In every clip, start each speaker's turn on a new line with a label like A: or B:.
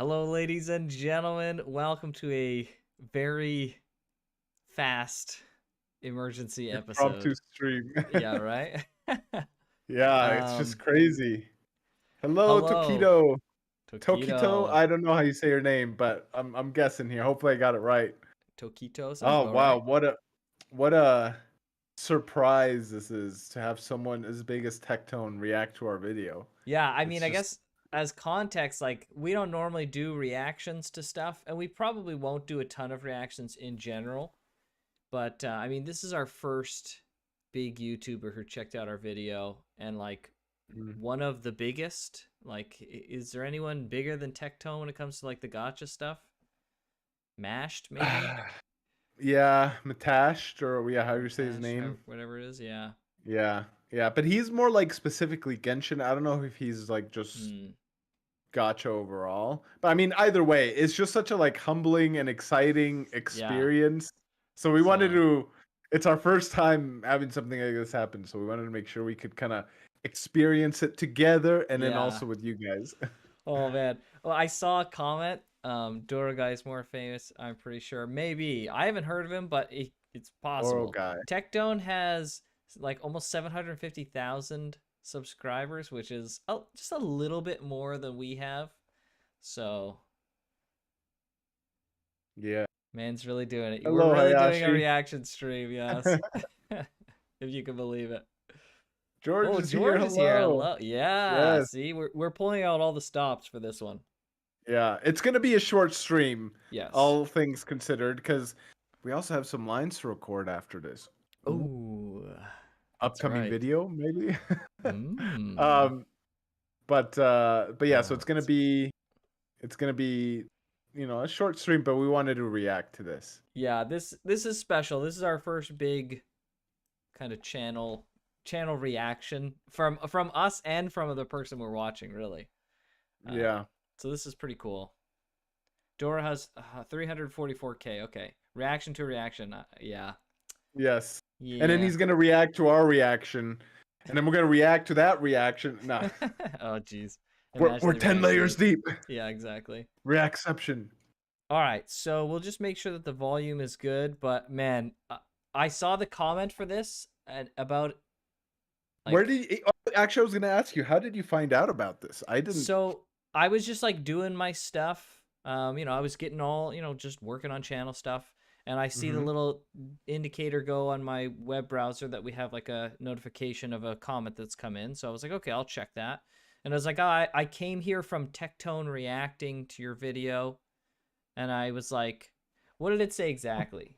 A: Hello, ladies and gentlemen. Welcome to a very fast emergency
B: Impromptu
A: episode.
B: stream.
A: Yeah, right?
B: Yeah, it's just
A: um,
B: crazy. Hello,
A: hello,
B: Tokito. Tokito,
A: Tokito.
B: I don't know how you say your name, but I'm guessing here. Hopefully I got it right.
A: Tokito sounds
B: Oh
A: about
B: wow,
A: right.
B: what a surprise this is to have someone as big as Tectone react to our video.
A: Yeah, I
B: It's
A: mean, I
B: just
A: guess as context, like, we don't normally do reactions to stuff, and we probably won't do a ton of reactions in general. But, I mean, this is our first big YouTuber who checked out our video, and, like,
B: mm.
A: one of the biggest. Like, is there anyone bigger than Tectone when it comes to like the gotcha stuff? Mashed, maybe?
B: Yeah, Matashed, or yeah, how do you say his
A: Mashed,
B: name?
A: whatever it is. Yeah.
B: Yeah. Yeah, but he's more like specifically Genshin. I don't know if he's like just
A: Hmm.
B: gotcha overall. But I mean, either way, it's just such a like humbling and exciting
A: Yeah.
B: experience. So we wanted
A: So
B: to. It's our first time having something like this happen, so we wanted to make sure we could kind of experience it together, and then
A: yeah.
B: also with you guys.
A: Oh man. Well, I saw a comment. Dora guy's more famous. I'm pretty sure. Maybe I haven't heard of him, but it's
B: Oral
A: possible.
B: guy.
A: Tectone has like almost 750,000 subscribers, which is just a little bit more than we have. So
B: Yeah.
A: man's really doing it. We're
B: Hello,
A: really doing a
B: Hayashi.
A: reaction stream, yes. If you can believe it.
B: George
A: Oh,
B: is here.
A: George is here.
B: Hello.
A: Hello. Yeah.
B: Yes.
A: See, we're pulling out all the stops for this one.
B: Yeah. It's gonna be a short stream,
A: Yes.
B: all things considered, because we also have some lines to record after this. Ooh.
A: Oh, that's
B: Upcoming
A: right.
B: video, maybe.
A: Mmm.
B: um, but yeah, so
A: Oh,
B: it's gonna be, a short stream, but we wanted to react to this.
A: yeah. This is special. This is our first big kind of channel reaction from us and from the person we're watching. Really.
B: Yeah.
A: So this is pretty cool. Dora has 344K. Okay. Reaction to reaction. Yeah.
B: Yes. And then
A: Yeah.
B: he's gonna react to our reaction, and then we're gonna react to that reaction. Nah,
A: Oh, jeez. Imagine
B: we're
A: the
B: 10 layers
A: reaction.
B: deep.
A: Yeah, exactly.
B: Reacception.
A: All right. So we'll just make sure that the volume is good. But man, I saw the comment for this and about
B: Where
A: like,
B: did actually? I was gonna ask you, how did you find out about this? I didn't.
A: so I was just like doing my stuff. I was getting all, just working on channel stuff. And I see the
B: Hmm.
A: little indicator go on my web browser that we have like a notification of a comment that's come in. So I was like, okay, I'll check that. And I was like, oh, I came here from Tectone reacting to your video. And I was like, what did it say exactly?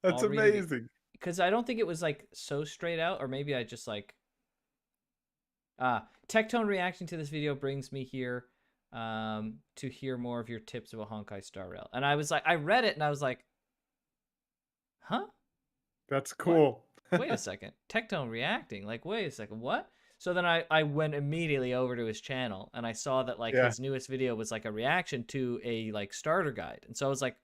B: That's
A: I'll read it
B: amazing.
A: because I don't think it was like so straight out, or maybe I just like Tectone reacting to this video brings me here to hear more of your tips of a Honkai Star Rail. And I was like, I read it and I was like, huh?
B: That's
A: What?
B: cool.
A: Wait a second. Tectone reacting? Like, wait a second, what? So then I went immediately over to his channel and I saw that like
B: Yeah.
A: his newest video was like a reaction to a like starter guide. And so I was like,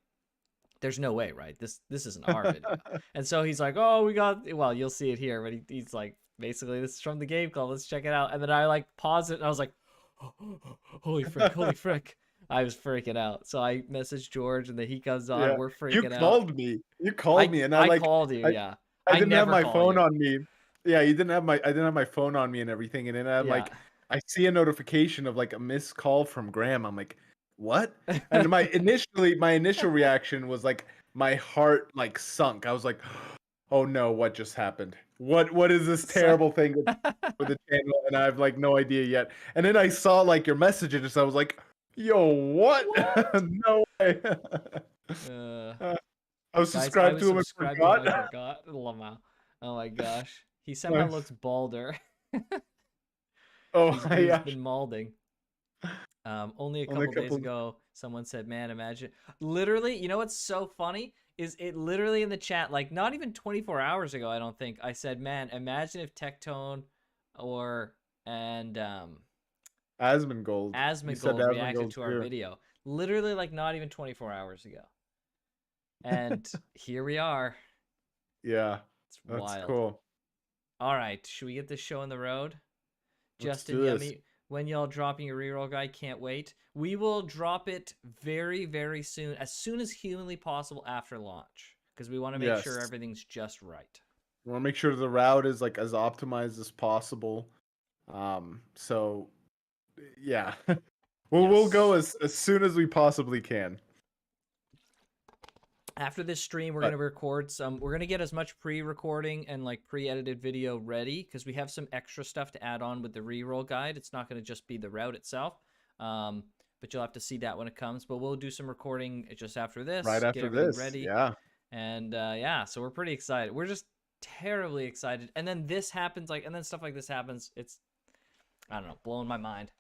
A: there's no way, right? This isn't our video. And so he's like, oh, we got, well, you'll see it here, but he's like, basically, this is from the game club. Let's check it out. And then I like paused it and I was like, holy frick, holy frick. I was freaking out. So I messaged George and then he comes on.
B: Yeah.
A: We're
B: You
A: freaking out.
B: called me. You called
A: I
B: me, and
A: I called you,
B: I
A: yeah.
B: I
A: I
B: didn't have
A: never
B: my
A: call
B: phone
A: you.
B: on me. Yeah, you didn't have my I didn't have my phone on me and everything, and then I'm
A: Yeah.
B: like, I see a notification of like a missed call from Graham. I'm like, what? And my initial reaction was like my heart like sunk. I was like, oh no, what just happened? What is this
A: So,
B: terrible thing with the channel? And I have like no idea yet. And then I saw like your messages. So I was like, yo, what?
A: what?
B: No way.
A: Uh,
B: Uh, I was
A: guys, I
B: subscribed
A: was
B: to him and
A: subscribed to him. I
B: forgot.
A: forgot. Lamau. Oh my gosh. He somehow
B: Nice.
A: looks balder.
B: Oh,
A: He's
B: yeah.
A: been malding. Only a
B: Only a
A: couple days
B: couple.
A: ago, someone said, "Man, imagine." Literally, you know what's so funny is it literally in the chat, like not even 24 hours ago, I don't think I said, "Man, imagine if Tectone or and
B: Asmongold. You said
A: Asmongold reacted
B: Asmongold
A: to our
B: too.
A: video." Literally, like not even 24 hours ago, and here we are.
B: Yeah,
A: It's
B: that's
A: wild.
B: cool.
A: All right, should we get this show on the road?
B: Let's
A: Justin
B: do this.
A: Yummy. when y'all dropping your reroll guide. Can't wait. We will drop it very, very soon as humanly possible after launch, because we want to make sure
B: Yes.
A: everything's just right.
B: We want to make sure the route is like as optimized as possible. So yeah. We'll go as soon as we possibly can.
A: After this stream, we're gonna record some. We're gonna get as much pre-recording and like pre-edited video ready, because we have some extra stuff to add on with the reroll guide. It's not gonna just be the route itself, but you'll have to see that when it comes. But we'll do some recording just after this,
B: Right
A: get
B: after
A: everything
B: this,
A: ready,
B: yeah.
A: and yeah, so we're pretty excited. We're just terribly excited. And then this happens, and then stuff like this happens. It's, I don't know, blowing my mind.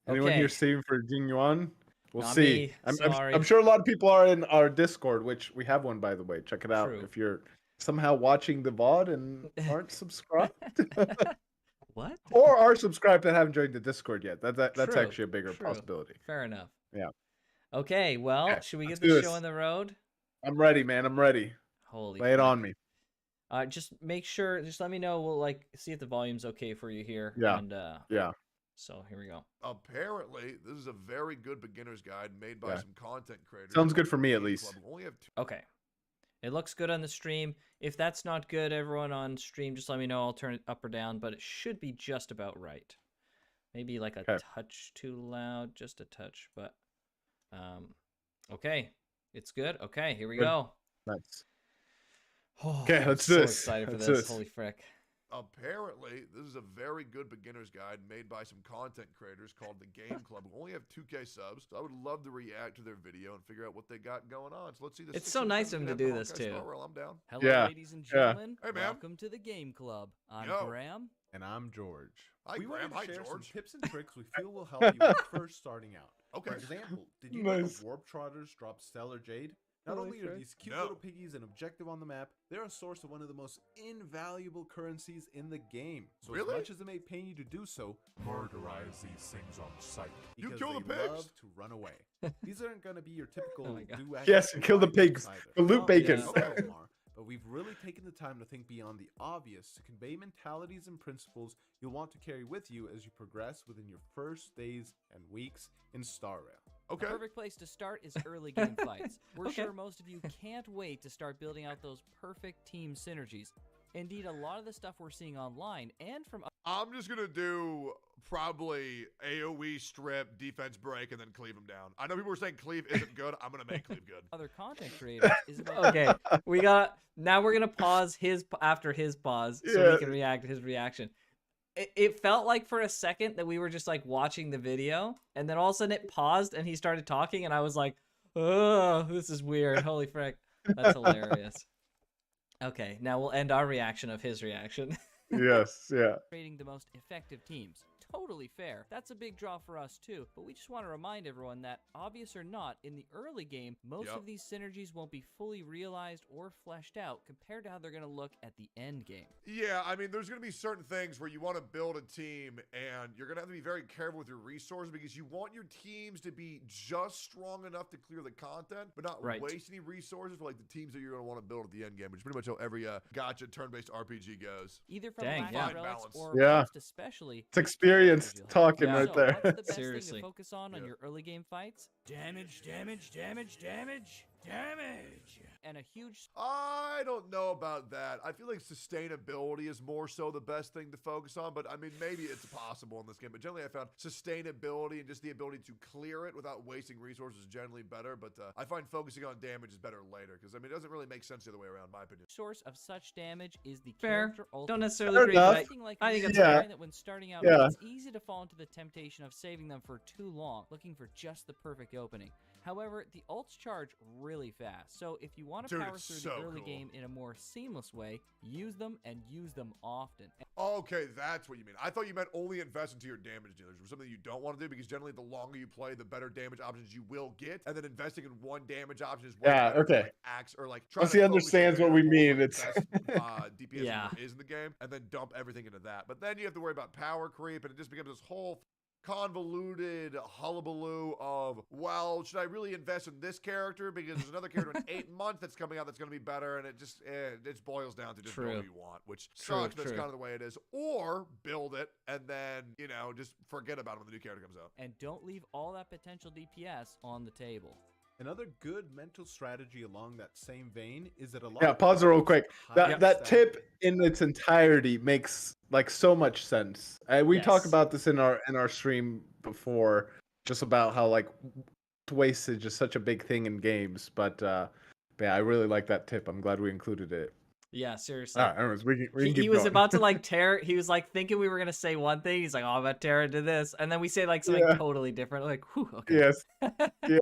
B: Anyone here saving for Jing Yuan? We'll
A: Not
B: see.
A: me. Sorry.
B: I'm sure a lot of people are in our Discord, which we have one, by the way. Check it out
A: True.
B: if you're somehow watching the VOD and aren't subscribed.
A: What?
B: Or are subscribed and haven't joined the Discord yet. That's
A: True.
B: actually a bigger possibility.
A: Fair enough.
B: Yeah.
A: Okay, well,
B: Okay,
A: should we get
B: let's do
A: the show
B: this.
A: on the road?
B: I'm ready, man. I'm ready.
A: Holy
B: Lay it on me.
A: Just make sure, just let me know. We'll like see if the volume's okay for you here.
B: Yeah.
A: And
B: Yeah.
A: so here we go.
C: Apparently, this is a very good beginner's guide made by some content creators.
B: Sounds good for me, at least.
C: Only have
A: Okay. It looks good on the stream. If that's not good, everyone on stream, just let me know. I'll turn it up or down, but it should be just about right. Maybe like a touch too loud, just a touch, but okay. It's good. Okay, here we go.
B: Nice.
A: Oh,
B: okay, let's do this.
A: So excited for this. Holy frick.
C: Apparently, this is a very good beginner's guide made by some content creators called The Game Club, who only have 2K subs. So I would love to react to their video and figure out what they got going on. So let's see this.
A: It's so nice of him to do this too.
C: I'm down.
D: Hello, ladies and gentlemen.
C: Hey, man.
D: Welcome to the Game Club. I'm Graham.
E: And I'm George.
C: Hi,
E: we
C: Graham.
E: want to share
C: George.
E: some tips and tricks we feel will help you when first starting out.
C: Okay.
E: For example, did you know the Warp Trotters drop Stellar Jade? Not only are these cute little piggies an objective on the map, they're a source of one of the most invaluable currencies in the game. So as much as it may pain you to do so, murderize these things on sight.
C: You
E: Because
C: kill the
E: they
C: pigs.
E: love to run away. These aren't going to be your typical
B: Yes, kill the pigs. The loot bacon.
E: But we've really taken the time to think beyond the obvious to convey mentalities and principles you'll want to carry with you as you progress within your first days and weeks in Star Rail.
C: Okay.
D: The perfect place to start is early game fights. We're sure most of you can't wait to start building out those perfect team synergies. Indeed, a lot of the stuff we're seeing online and from
C: I'm just going to do probably AoE strip, defense break, and then cleave them down. I know people were saying cleave isn't good. I'm going to make cleave good.
D: other content creators is about
A: Okay, now we're gonna pause after his pause so we can react to his reaction. It felt like for a second that we were just like watching the video, and then all of a sudden it paused and he started talking, and I was like, oh, this is weird. Holy frick. That's hilarious. Okay, now we'll end our reaction of his reaction.
B: Yes, yeah.
D: creating the most effective teams. Totally fair. That's a big draw for us too, but we just want to remind everyone that, obvious or not, in the early game, most of these synergies won't be fully realized or fleshed out compared to how they're going to look at the end game.
C: Yeah, I mean, there's going to be certain things where you want to build a team, and you're going to have to be very careful with your resources because you want your teams to be just strong enough to clear the content, but not waste any resources for like the teams that you're going to want to build at the end game, which is pretty much how every gacha turn-based RPG goes.
D: Either from
A: Dang,
D: lack
A: yeah.
D: of relics or
B: Yeah.
D: most especially
B: It's experience talking right
D: so
B: there.
D: what's the best
A: Seriously.
D: thing to focus on your early game fights? Damage, damage, damage, damage, damage. And a huge
C: I don't know about that. I feel like sustainability is more so the best thing to focus on, but I mean, maybe it's possible in this game. But generally, I found sustainability and just the ability to clear it without wasting resources is generally better. But I find focusing on damage is better later because, I mean, it doesn't really make sense the other way around, in my opinion.
D: source of such damage is the
A: Fair.
D: character ultimate.
A: Don't necessarily
B: Fair
A: agree,
B: enough.
A: but
D: Something like
A: I think
D: this
A: it's
D: is
B: fair.
D: fine that when starting out,
B: Yeah.
D: it's easy to fall into the temptation of saving them for too long, looking for just the perfect opening. However, the ults charge really fast, so if you want to
C: Dude,
D: power
C: it's
D: through
C: so
D: the early
C: cool.
D: game in a more seamless way, use them and use them often.
C: Okay, that's what you mean. I thought you meant only invest into your damage dealers, or something you don't want to do, because generally the longer you play, the better damage options you will get, and then investing in one damage option is way better than, like, axe or like trying
B: Once
C: to
B: he
C: focus
B: understands
C: your
B: what we
C: more,
B: mean,
C: like,
B: it's
C: best, DPS
A: Yeah.
C: is in the game, and then dump everything into that. But then you have to worry about power creep, and it just becomes this whole convoluted hullabaloo of, well, should I really invest in this character because there's another character in 8 months that's coming out that's going to be better, and it just boils down to just build what you want, which sucks. That's kind of the way it is. Or build it and then, you know, just forget about it when the new character comes out.
D: And don't leave all that potential DPS on the table.
E: Another good mental strategy along that same vein is that a lot.
B: Yeah, pause it real quick. That
E: stat-
B: tip in its entirety makes like so much sense. We talked about this in our stream before, just about how like wastage is such a big thing in games. But yeah, I really like that tip. I'm glad we included it.
A: Yeah, seriously.
B: All right, anyways, we can keep
A: he was
B: going.
A: about to like tear. He was like thinking we were gonna say one thing. He's like, "Oh, I'm about to tear into this," and then we say like something totally different. Like, whew, okay.
B: Yes. Yeah.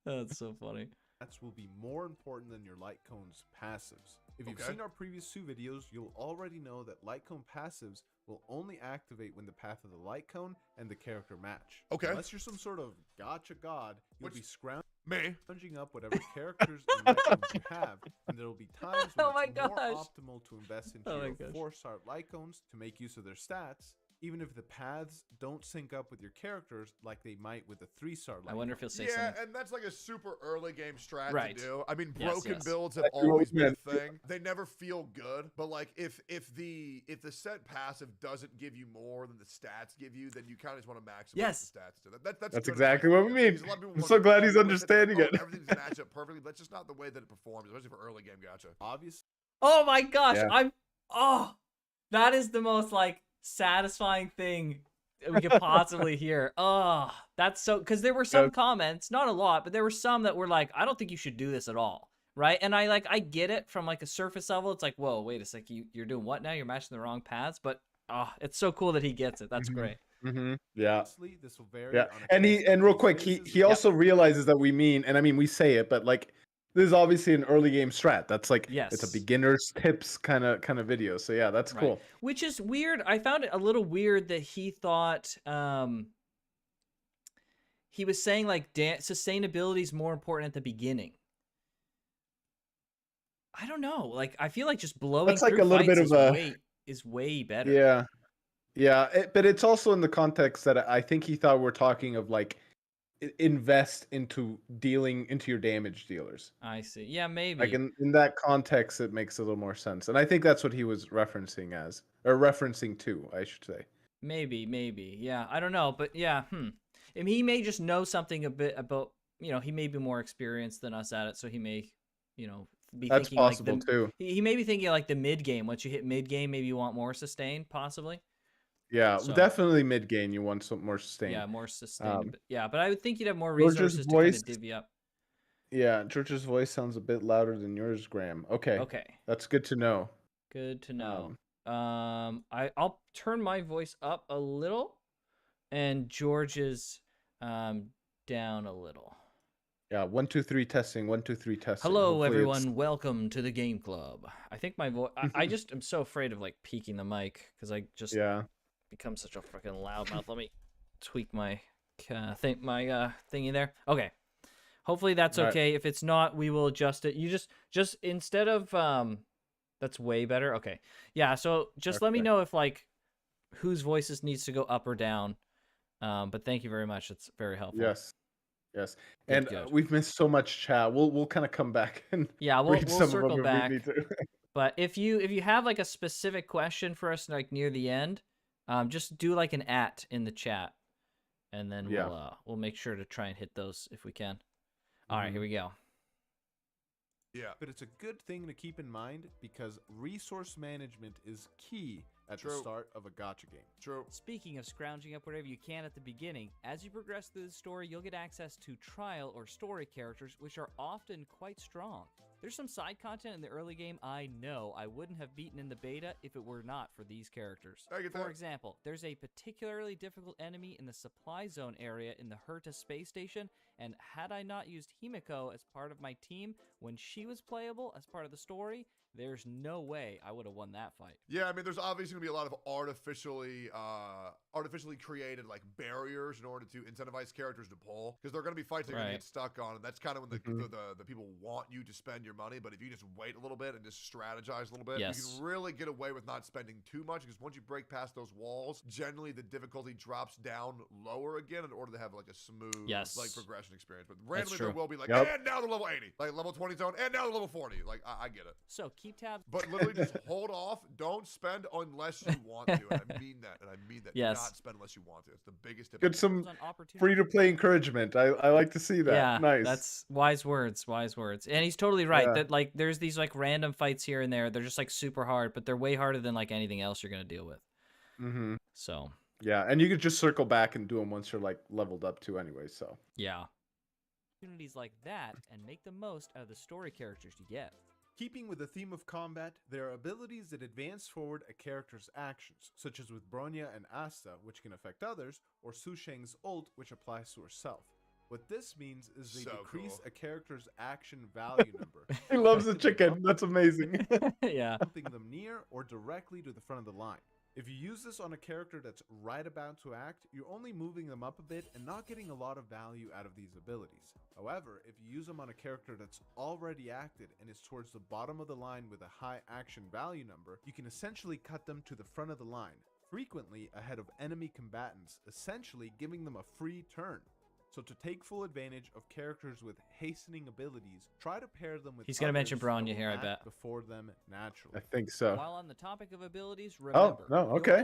A: That's so funny.
E: Stats will be more important than your light cone's passives. If you've seen our previous 2 videos, you'll already know that light cone passives will only activate when the path of the light cone and the character match.
C: Okay.
E: Unless you're some sort of gotcha god, you'll be scrounging up whatever characters and light cones you have, and there will be times when it's more optimal to invest into your 4-star light cones to make use of their stats, even if the paths don't sync up with your characters like they might with a 3-star light.
A: I wonder if he'll say
C: something.
A: something.
C: And that's like a super early game strat
A: Right.
C: to do. I mean, broken builds have
B: That's
C: always been
B: right.
C: a thing. They never feel good, but like if the set passive doesn't give you more than the stats give you, then you kind of just want to maximize the stats. So that's
B: exactly what we mean. I'm so glad he's understanding it.
C: Everything's matched up perfectly. That's just not the way that it performs, especially for early game gacha.
E: Obviously.
A: Oh my gosh, that is the most like satisfying thing we could possibly hear. Oh, that's so, because there were some comments, not a lot, but there were some that were like, I don't think you should do this at all, right? And I get it from like a surface level. It's like, whoa, wait a sec, you're doing what now? You're matching the wrong paths. But it's so cool that he gets it. That's great.
B: Yeah.
E: This will vary
B: And real quick, he also realizes that we mean, and I mean we say it, but like this is obviously an early game strat. That's like it's a beginner's tips kind of video. So yeah, that's cool.
A: Which is weird. I found it a little weird that he thought he was saying like sustainability is more important at the beginning. I don't know. Like I feel like just blowing
B: that's like
A: through
B: a little bit of
A: is way better.
B: Yeah. Yeah, but it's also in the context that I think he thought we're talking of like invest into dealing into your damage dealers.
A: I see. Yeah, maybe.
B: Like in that context, it makes a little more sense. And I think that's what he was referencing to, I should say.
A: Maybe. Yeah, I don't know. But yeah, I mean, he may just know something a bit about, he may be more experienced than us at it. So he may, be
B: that's
A: thinking
B: possible
A: like
B: too.
A: He may be thinking like the mid game. Once you hit mid game, maybe you want more sustain, possibly.
B: Yeah, definitely mid game. You want some more sustain.
A: Yeah, more sustain. Yeah, but I would think you'd have more resources to kind of divvy up.
B: Yeah, George's voice sounds a bit louder than yours, Graham. Okay. That's good to know.
A: Good to know. I'll turn my voice up a little, and George's down a little.
B: Yeah, 1 2 3 testing. 1 2 3 testing.
A: Hello,
B: hopefully
A: everyone. Welcome to the game club. I think my voice. I just am so afraid of like peaking the mic because I just become such a freaking loudmouth. Let me tweak my thingy there. Okay. Hopefully that's okay. If it's not, we will adjust it. You just instead of that's way better. Okay. Yeah, so just let me know if like whose voices needs to go up or down. But thank you very much. It's very helpful.
B: Yes. And we've missed so much chat. We'll kind of come back and
A: we'll circle back. But if you have like a specific question for us like near the end, just do like an @ in the chat, and then we'll make sure to try and hit those if we can. All right, here we go.
E: Yeah, but it's a good thing to keep in mind because resource management is key at the start of a gacha game.
C: True.
D: Speaking of scrounging up whatever you can at the beginning, as you progress through the story, you'll get access to trial or story characters, which are often quite strong. There's some side content in the early game I know I wouldn't have beaten in the beta if it were not for these characters. For example, there's a particularly difficult enemy in the supply zone area in the Herta space station, and had I not used Himiko as part of my team when she was playable as part of the story, there's no way I would have won that fight.
C: Yeah, I mean, there's obviously gonna be a lot of artificially created like barriers in order to incentivize characters to pull, because there are gonna be fights that you're gonna get stuck on, and that's kind of when the people want you to spend your money. But if you just wait a little bit and just strategize a little bit, you can really get away with not spending too much, because once you break past those walls, generally the difficulty drops down lower again in order to have like a smooth like progression experience. But randomly there will be like, and now to level 80, like level 20 zone, and now to level 40. Like I get it.
D: So keep tabs.
C: But literally just hold off. Don't spend unless you want to. And I mean that. And I mean that.
A: Yes.
C: Do not spend unless you want to. It's the biggest tip.
B: Get some free-to-play encouragement. I like to see that.
A: Yeah,
B: nice.
A: That's wise words. Wise words. And he's totally right that like there's these like random fights here and there. They're just like super hard, but they're way harder than like anything else you're gonna deal with. So.
B: Yeah, and you could just circle back and do them once you're like leveled up too anyway. So.
A: Yeah.
D: Opportunities like that and make the most out of the story characters you get.
E: Keeping with the theme of combat, there are abilities that advance forward a character's actions, such as with Bronya and Asta, which can affect others, or Su Sheng's ult, which applies to herself. What this means is they decrease a character's action value number.
B: He loves the chicken. That's amazing.
A: Yeah.
E: Something them near or directly to the front of the line. If you use this on a character that's right about to act, you're only moving them up a bit and not getting a lot of value out of these abilities. However, if you use them on a character that's already acted and is towards the bottom of the line with a high action value number, you can essentially cut them to the front of the line, frequently ahead of enemy combatants, essentially giving them a free turn. So to take full advantage of characters with hastening abilities, try to pair them with
A: He's going to mention Bronya here, I bet.
E: Before them naturally.
B: I think so.
D: While on the topic of abilities, remember,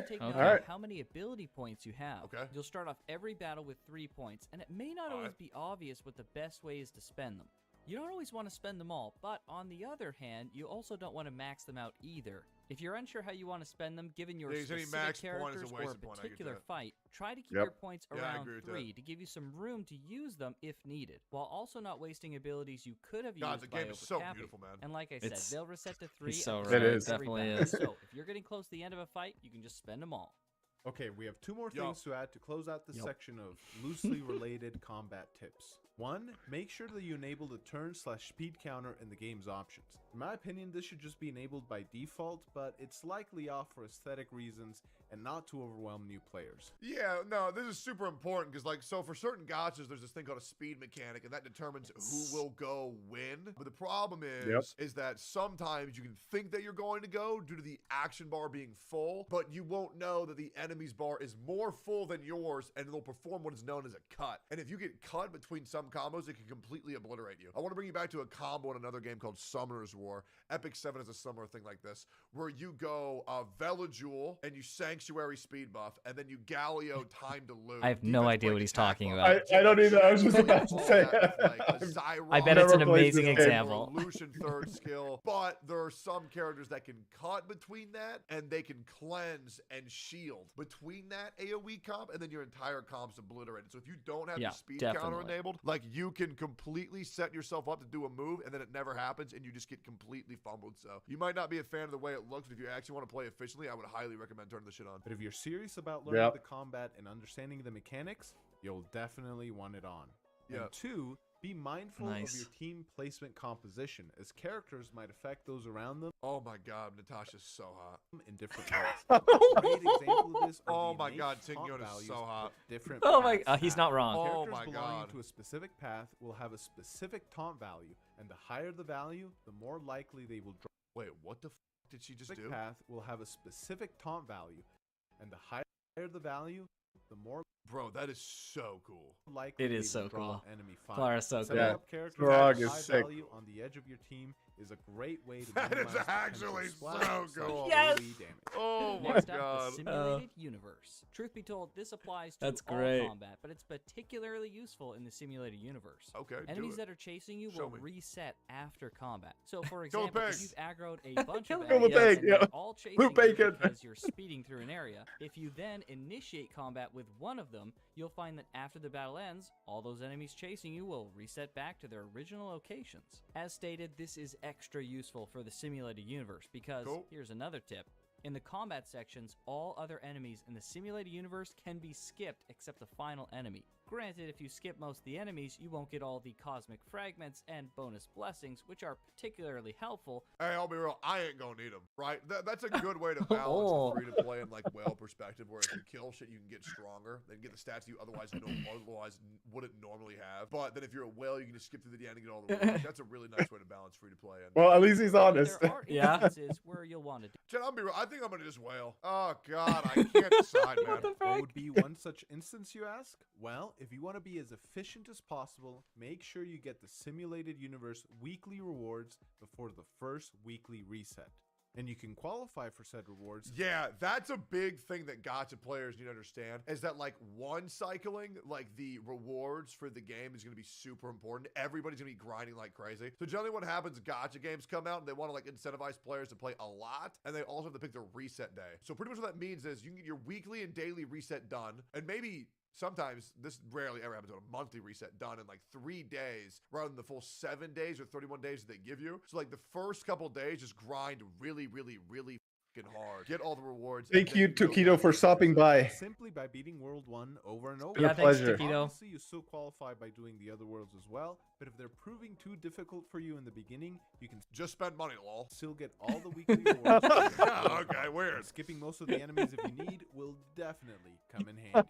D: take note of how many ability points you have. You'll start off every battle with 3 points, and it may not always be obvious what the best way is to spend them. You don't always want to spend them all, but on the other hand, you also don't want to max them out either. If you're unsure how you want to spend them, given your specific characters or a particular fight, try to keep your points around 3 to give you some room to use them if needed, while also not wasting abilities you could have used by overcapping.
C: So beautiful, man.
D: And like I said, they'll reset to 3.
A: So
D: at
A: right.
D: the
A: It
D: end of every
A: definitely
D: battle.
A: is.
D: So if you're getting close to the end of a fight, you can just spend them all.
E: Okay, we have 2 more things to add to close out this section of loosely related combat tips. 1. Make sure that you enable the turn/speed counter in the game's options. In my opinion, this should just be enabled by default, but it's likely off for aesthetic reasons and not to overwhelm new players.
C: Yeah, no, this is super important because, like, so for certain gotchas, there's this thing called a speed mechanic, and that determines who will go win. But the problem is that sometimes you can think that you're going to go due to the action bar being full, but you won't know that the enemy's bar is more full than yours, and it'll perform what is known as a cut. And if you get cut between some combos, it can completely obliterate you. I want to bring you back to a combo in another game called Summoner's War. Epic 7 is a similar thing like this, where you go Velajewel and you Sanctuary speed buff, and then you Galio time to lose.
A: I have no idea what he's talking about.
B: I don't either. I was just about to say.
A: I bet it's an amazing example.
C: Lucian third skill, but there are some characters that can cut between that, and they can cleanse and shield between that AoE comp, and then your entire comp's obliterated. So if you don't have the speed counter enabled, like, you can completely set yourself up to do a move, and then it never happens, and you just get completely fumbled. So you might not be a fan of the way it looks, but if you actually want to play efficiently, I would highly recommend turning this shit on.
E: But if you're serious about learning the combat and understanding the mechanics, you'll definitely want it on. And 2, be mindful of your team placement composition, as characters might affect those around them.
C: Oh my god, Natasha's so hot.
E: In different ways. A great example of this are
C: oh
E: the
C: my
E: innate
C: god,
E: taunt
C: Tingyun is
E: values
C: so hot.
E: that different
A: Oh my,
E: paths
A: he's
E: have.
A: not wrong.
C: Oh
E: Characters
C: my
E: belonging
C: god.
E: to a specific path will have a specific taunt value, and the higher the value, the more likely they will drop.
C: Wait, what the f did she just do?
E: Path will have a specific taunt value, and the higher the value, the more
C: Bro, that is so cool.
E: likely
A: It is
E: they will
A: so
E: draw
A: cool.
E: enemy fire.
A: Clara's so
E: Setting
A: cool.
E: up characters
B: Frog
E: with
B: is
E: high
B: sick.
E: value on the edge of your team is a great way to
C: That is
E: minimize potential
C: actually
E: splash
C: so
E: slash
C: cool.
A: Yes!
E: AoE damage.
C: Oh my
D: Next up,
C: god.
D: the simulated universe. Truth be told, this applies to
A: That's
D: all
A: great.
D: combat, but it's particularly useful in the simulated universe.
C: Okay,
D: Enemies
C: do
D: that
C: it.
D: are chasing you
C: Show
D: will
C: me.
D: reset after combat. So, for
C: Kill the
D: example,
C: pig.
D: if you've aggroed a bunch of
A: Kill the
D: enemies
A: pig,
D: and
B: yeah.
D: they're all chasing
B: Blue
D: you
B: bacon.
D: because you're speeding through an area, if you then initiate combat with one of them, you'll find that after the battle ends, all those enemies chasing you will reset back to their original locations. As stated, this is extra useful for the simulated universe because, here's another tip. In the combat sections, all other enemies in the simulated universe can be skipped except the final enemy. Granted, if you skip most of the enemies, you won't get all the cosmic fragments and bonus blessings, which are particularly helpful.
C: Hey, I'll be real, I ain't gonna need them, right? That's a good way to balance
A: Oh.
C: the free-to-play and like whale perspective, where if you kill shit, you can get stronger, then get the stats you otherwise wouldn't normally have. But then if you're a whale, you can just skip through the end and get all the rewards. That's a really nice way to balance free-to-play.
B: Well, at least he's honest.
D: There are
A: Yeah.
D: instances where you'll want to do.
C: Jen, I'll be real, I think I'm gonna just whale. Oh god, I can't decide, man.
E: What would be one such instance, you ask? Well, if you want to be as efficient as possible, make sure you get the Simulated Universe weekly rewards before the first weekly reset. And you can qualify for said rewards.
C: Yeah, that's a big thing that gacha players need to understand, is that like one cycling, like the rewards for the game is going to be super important. Everybody's going to be grinding like crazy. So generally what happens, gacha games come out and they want to like incentivize players to play a lot, and they also have to pick their reset day. So pretty much what that means is you can get your weekly and daily reset done, and maybe sometimes, this rarely ever happens, on a monthly reset done in like 3 days rather than the full 7 days or 31 days that they give you. So like the first couple days, just grind really fucking hard. Get all the rewards.
B: Thank you, Tokido, for stopping by.
E: Simply by beating World 1 over and over.
B: Been a
A: Yeah, thanks,
B: pleasure.
A: Taquito.
E: Obviously, you still qualify by doing the other worlds as well, but if they're proving too difficult for you in the beginning, you can
C: Just spend money, lol.
E: still get all the weekly rewards.
C: Okay, weird.
E: Skipping most of the enemies if you need will definitely come in handy.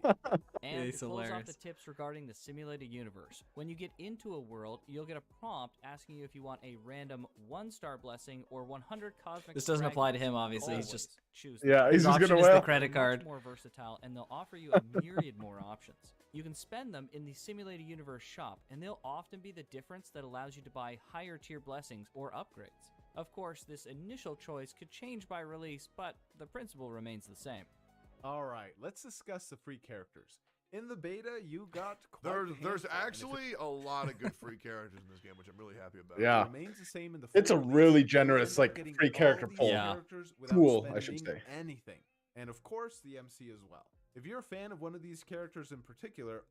D: And
A: It's
D: to close off
A: hilarious.
D: the tips regarding the simulated universe, when you get into a world, you'll get a prompt asking you if you want a random 1-star blessing or 100 cosmic.
A: This doesn't apply to him,
D: fragments.
A: obviously. He's
D: Always
A: just
D: choose.
B: Yeah,
A: his
B: he's just
A: option
B: gonna
A: is the
B: whale.
A: credit
D: Much
A: card.
D: more versatile, and they'll offer you a myriad more options. You can spend them in the simulated universe shop, and they'll often be the difference that allows you to buy higher tier blessings or upgrades. Of course, this initial choice could change by release, but the principle remains the same.
E: Alright, let's discuss the free characters. In the beta, you got quite a
C: There's
E: handful, and if it
C: actually a lot of good free characters in this game, which I'm really happy about.
B: Yeah.
E: remains the same in the
B: It's a
E: full
B: really
E: release,
B: generous,
E: you'll end
B: like,
E: up getting
B: free
E: all
B: character
E: these
B: pool.
A: Yeah.
E: characters without
B: Pool, I should
E: spending
B: say.
E: anything. And of course, the MC as well. If you're a fan of one of these characters in particular,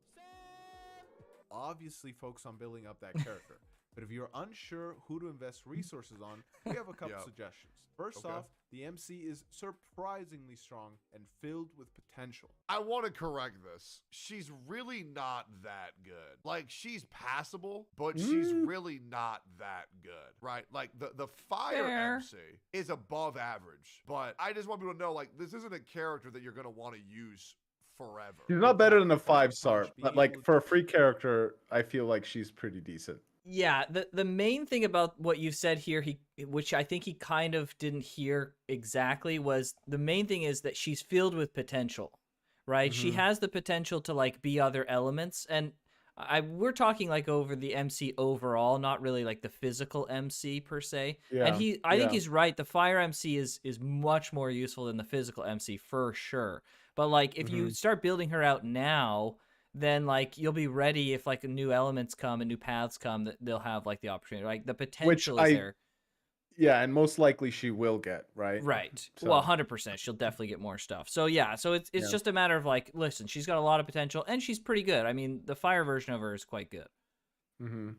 E: obviously focus on building up that character. But if you're unsure who to invest resources on, we have a couple
C: Yeah.
E: suggestions. First
C: Okay.
E: off, the MC is surprisingly strong and filled with potential.
C: I want to correct this. She's really not that good. Like, she's passable, but she's really not that good, right? Like, the fire
A: Fair.
C: MC is above average, but I just want people to know, like, this isn't a character that you're going to want to use forever.
B: She's not better than a
E: Punch
B: 5-star,
E: being
B: but
E: able
B: like
E: to-
B: for a free character, I feel like she's pretty decent.
A: Yeah, the main thing about what you said here, which I think he kind of didn't hear exactly, was the main thing is that she's filled with potential, right? She
B: Mhm.
A: has the potential to like be other elements, and we're talking like over the MC overall, not really like the physical MC per se.
B: Yeah,
A: And I think
B: yeah.
A: he's right. The fire MC is much more useful than the physical MC for sure. But like if you start building her out now, then like you'll be ready if like new elements come and new paths come, that they'll have like the opportunity. Like the potential is there.
B: Yeah, and most likely she will get, right?
A: Right.
B: So-
A: Well, 100%. She'll definitely get more stuff. So yeah, so it's
B: Yeah.
A: just a matter of like, listen, she's got a lot of potential and she's pretty good. I mean, the fire version of her is quite good.
B: Mm-hmm.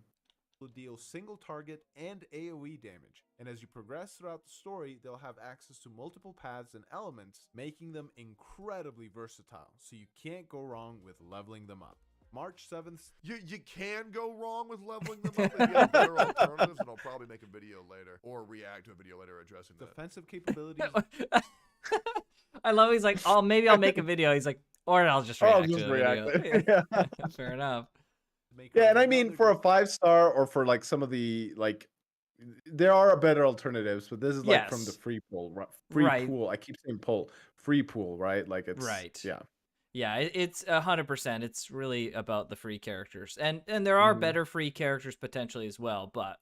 E: Will deal single target and AoE damage, and as you progress throughout the story, they'll have access to multiple paths and elements, making them incredibly versatile, so you can't go wrong with leveling them up. March 7th,
C: You can go wrong with leveling them up if you have better alternatives, and I'll probably make a video later or react to a video later addressing that.
E: defensive capabilities.
A: I love he's like, oh, maybe I'll make a video. He's like, or I'll just react
B: I'll
A: to
B: just
A: the
B: react.
A: video.
B: Yeah.
A: Fair enough.
E: make her
B: Yeah, and I mean,
E: another
B: for a
E: good-
B: 5-star or for like some of the like, there are better alternatives, but this is like from the
A: Yes.
B: free pool, free
A: Right.
B: pool. I keep saying pool, free pool, right? Like it's
A: Right.
B: Yeah,
A: Yeah, it's 100%. It's really about the free characters, and there are
B: Mhm.
A: better free characters potentially as well. But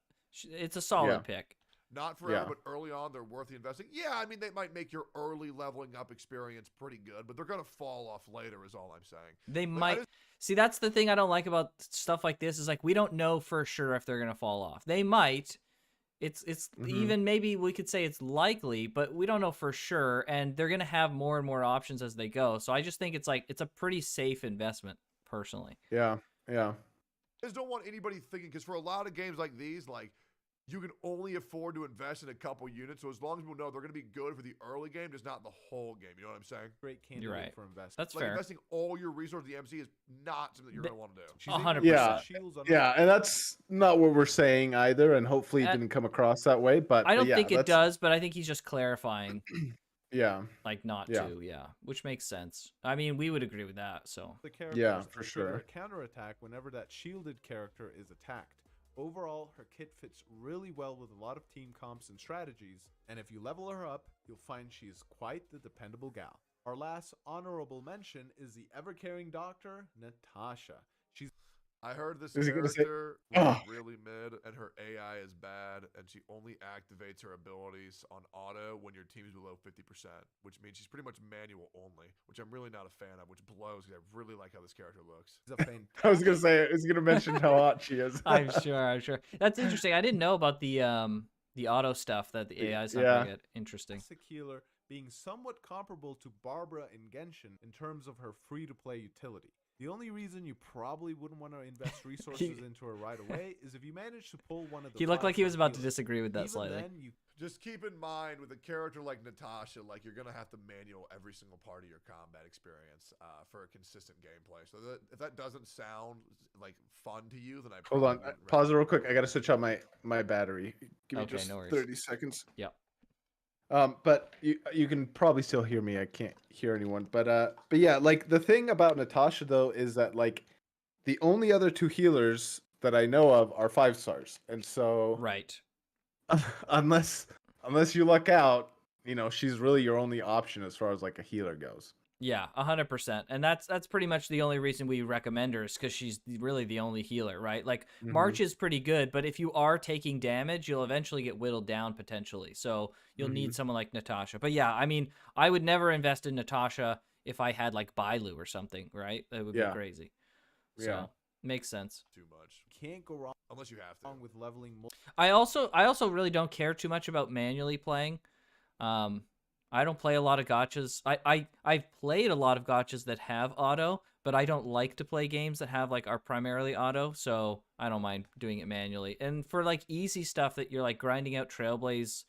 A: it's a solid
B: Yeah.
A: pick.
C: Not forever,
B: Yeah.
C: but early on, they're worth the investing. Yeah, I mean, they might make your early leveling up experience pretty good, but they're going to fall off later, is all I'm saying.
A: They
C: Like, I
A: might
C: just-
A: see. That's the thing I don't like about stuff like this is like we don't know for sure if they're gonna fall off. They might. It's
B: Mhm.
A: even maybe we could say it's likely, but we don't know for sure. And they're gonna have more and more options as they go. So I just think it's like it's a pretty safe investment, personally.
B: yeah.
C: I just don't want anybody thinking, because for a lot of games like these, like, you can only afford to invest in a couple units. So as long as we know they're going to be good for the early game, just not the whole game. You know what I'm saying?
E: Great candidate
A: You're right.
E: for investment.
A: That's
C: Like
A: fair.
C: investing all your resources in the MC is not something that you're going to want to do.
E: She's able to
A: 100%.
E: put
B: Yeah.
E: shields on
B: Yeah, and that's not what we're saying either, and hopefully it
A: Uh,
B: didn't come across that way. But
A: I don't
B: yeah,
A: think it
B: that's
A: does, but I think he's just clarifying,
B: yeah,
A: like not
B: Yeah.
A: to, yeah, which makes sense. I mean, we would agree with that. So
E: the characters
B: Yeah,
E: and
B: for
E: trigger
B: sure.
E: a counterattack whenever that shielded character is attacked. Overall, her kit fits really well with a lot of team comps and strategies, and if you level her up, you'll find she is quite the dependable gal. Our last honorable mention is the ever-caring doctor, Natasha.
C: I heard this
B: Is he gonna say-
C: character
B: Oh.
C: was really mid, and her AI is bad, and she only activates her abilities on auto when your team's below 50%, which means she's pretty much manual only, which I'm really not a fan of, which blows because I really like how this character looks.
E: She's a fantastic
B: I was gonna mention how hot she is.
A: I'm sure. That's interesting. I didn't know about the auto stuff that the AI is not
B: Yeah.
A: very good. Interesting.
E: healer, being somewhat comparable to Barbara in Genshin in terms of her free-to-play utility. The only reason you probably wouldn't want to invest resources into her right away is if you manage to pull one of the
A: He looked like he was
E: 5-star
A: about to
E: healers.
A: disagree with that
E: Even
A: slightly.
E: then, you
C: Just keep in mind with a character like Natasha, like you're gonna have to manual every single part of your combat experience for a consistent gameplay. So if that doesn't sound like fun to you, then I
B: Hold
C: probably
B: on,
C: wouldn't
B: pause it
C: recommend
B: real quick. I gotta switch out my battery. Give me
A: Okay,
B: just
A: no worries.
B: 30 seconds.
A: Yep.
B: But you can probably still hear me. I can't hear anyone. But yeah, like the thing about Natasha though is that like the only other two healers that I know of are 5 stars, and so
A: Right.
B: unless you luck out, you know, she's really your only option as far as like a healer goes.
A: Yeah, 100%. And that's pretty much the only reason we recommend her is because she's really the only healer, right? Like March is pretty good, but if you are taking damage, you'll eventually get whittled down potentially. So you'll need someone like Natasha. But yeah, I mean, I would never invest in Natasha if I had like Bailu or something, right? That would be
B: Yeah.
A: crazy. So
B: Yeah.
A: makes sense.
C: too much
E: can't go wrong
C: unless you have to.
E: with leveling
A: I also really don't care too much about manually playing. I don't play a lot of gachas. I've played a lot of gachas that have auto, but I don't like to play games that have like are primarily auto, so I don't mind doing it manually. And for like easy stuff that you're like grinding out Trailblaze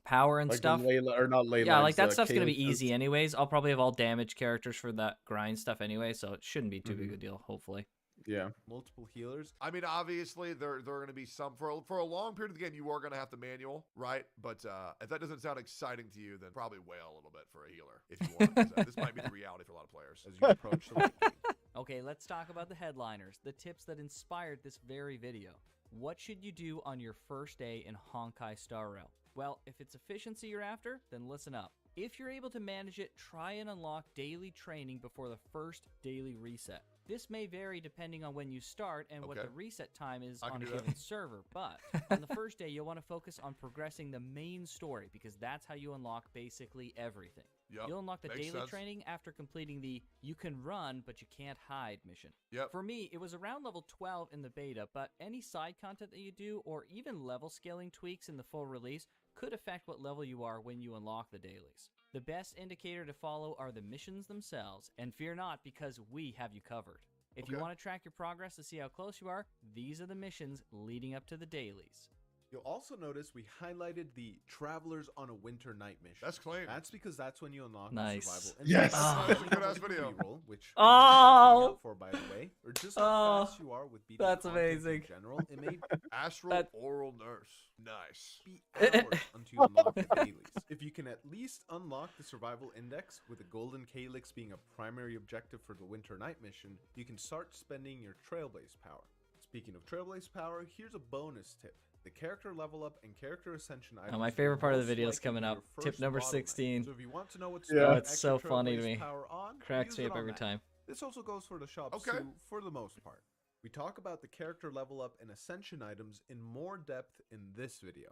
A: power and
B: Like
A: stuff.
B: Layla, or not Layla.
A: Yeah, like
B: it's,
A: that stuff's gonna be
B: Calyx's-
A: easy anyways. I'll probably have all damage characters for that grind stuff anyway, so it shouldn't be too big a deal, hopefully.
B: Yeah.
E: multiple healers.
C: I mean, obviously, there are going to be some for a long period of the game. You are going to have to manual, right? But if that doesn't sound exciting to you, then probably wail a little bit for a healer if you want. 'Cause, this might be the reality for a lot of players.
E: As you approach the late game.
D: Okay, let's talk about the headliners, the tips that inspired this very video. What should you do on your first day in Honkai Star Rail? Well, if it's efficiency you're after, then listen up. If you're able to manage it, try and unlock daily training before the first daily reset. This may vary depending on when you start and what
C: Okay.
D: the reset time is
C: I can
D: on a
C: do that.
D: given server, but on the first day, you'll want to focus on progressing the main story because that's how you unlock basically everything.
C: Yep.
D: You'll unlock the
C: Makes
D: daily
C: sense.
D: training after completing the "you can run but you can't hide" mission.
C: Yep.
D: For me, it was around level 12 in the beta, but any side content that you do or even level scaling tweaks in the full release could affect what level you are when you unlock the dailies. The best indicator to follow are the missions themselves, and fear not because we have you covered. If you
C: Okay.
D: want to track your progress to see how close you are, these are the missions leading up to the dailies.
E: You'll also notice we highlighted the Travelers on a Winter Night mission.
C: That's clean.
E: That's because that's when you unlock
A: Nice.
E: the survival.
B: Yes.
A: Oh.
C: That's a good-ass video.
E: Reroll, which
A: Oh.
E: we're up for, by the way, or just how
A: Oh.
E: fast you are with beating
A: That's
E: content
A: amazing.
E: In general, it may
C: Astral
A: That-
C: oral nurse. Nice.
E: be hours until you unlock the dailies. If you can at least unlock the survival index, with the golden calyx being a primary objective for the Winter Night mission, you can start spending your Trailblaze power. Speaking of Trailblaze power, here's a bonus tip. The character level up and character ascension items.
A: my favorite
E: will
A: part of the
E: most
A: video is
E: likely
A: coming
E: be
A: up.
E: your
A: Tip
E: first
A: number
E: bottleneck.
A: 16.
E: So if you want to know what's
B: Yeah.
A: Oh, it's so funny to
E: Trailblaze
A: me.
E: power on,
A: Cracks
E: use
A: me
E: it
A: up
E: on
A: every
E: that.
A: time.
E: This also goes for the shops
C: Okay.
E: too, for the most part. We talk about the character level up and ascension items in more depth in this video.